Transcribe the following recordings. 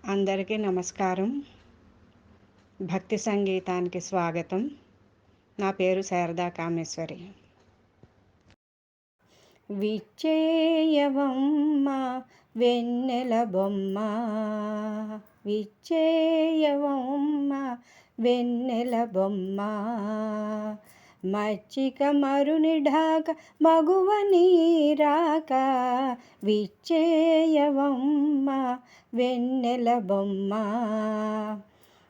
అందరికీ నమస్కారం. భక్తి సంగీతానికి స్వాగతం. నా పేరు శారదా కామేశ్వరి. విచ్చేయవమ్మ వెన్నెల బొమ్మ, విచ్చేయవమ్మ వెన్నెల బొమ్మ, మచ్చిక మరుని ఢాక మగువ నీరాక, విచ్చేయవమ్మ వెన్నెల బొమ్మ,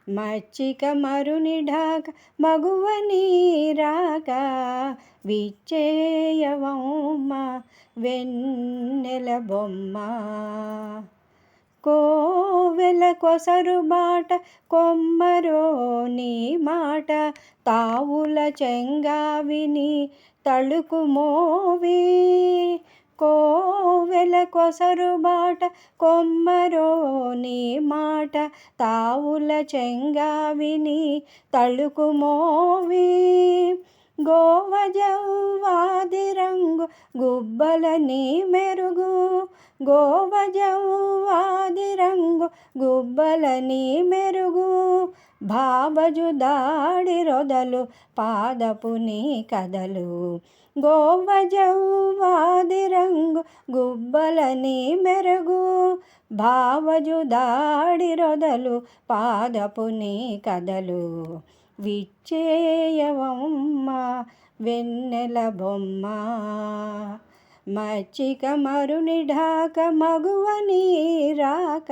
మచ్చిక మరుని ఢాక మగువ నీరాక, విచ్చేయవమ్మ వెన్నెల బొమ్మ. కోవెల కొసరు బాట కొమ్మరో నీ మాట, తావుల చెంగావిని తళుకు మోవి, కోవెల కొసరు బాట కొమ్మరో నీ మాట, తావుల చెంగావిని తళుకు మోవి, గోవజవ్వాది రంగు గుబ్బల నీ మెరుగు, గోవజవ్వాది రంగు గుబ్బల నీ మెరుగు, భావజు దాడి రొదలు పాదపు నీ కదలు, గోవజవ్వాది రంగు గుబ్బల నీ మెరుగు, భావజు దాడి రొదలు పాదపు నీ కదలు, విచ్చేయవమ్మ వెన్నెల బొమ్మ, మచ్చిక మరుని ఢాక మగువ నీరాక,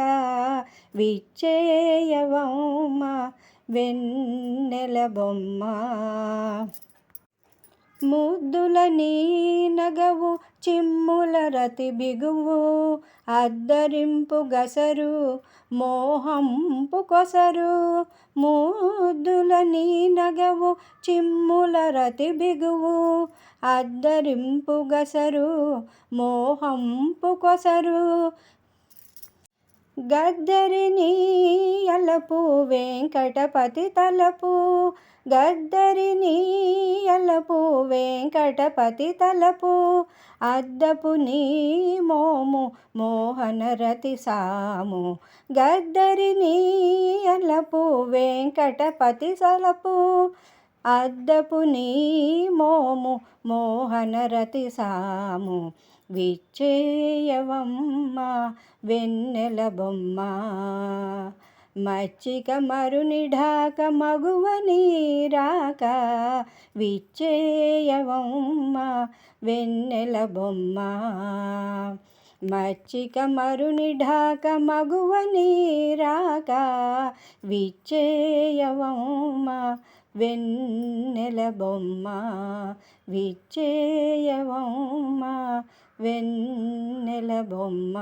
విచ్చేయవమ్మ వెన్నెల బొమ్మ. ముద్దుల నీ నగవు చిమ్ముల రతి బిగువు, అద్దరింపు గసరు మోహంపు కొసరు, ముద్దుల నీ నగవు చిమ్ముల రతి బిగువు, అద్దరింపు గసరు మోహంపు కొసరు, గద్దరి నీ అలపు వెంకటపతి తలపు, గద్దరి నీ అలపు వెంకటపతి తలపు, అద్దపు నీ మోము మోహన రతి సాము, గద్దరి నీ అలపు వెంకటపతి తలపు, అద్దపు నీ మోము మోహన రతి సాము, విచ్చేయవమ్మ వెన్నెల బొమ్మ, మచ్చిక మరుని ఢాక మగువ నీరాక, విచ్చేయవమ్మ వెన్నెల బొమ్మ, మచ్చిక మరుని ఢాక మగువ నీరాక, విచ్చేయవమ్మ వెన్నెల బొమ్మ, విచ్చేయవమ్మ వెన్నెల బొమ్మ.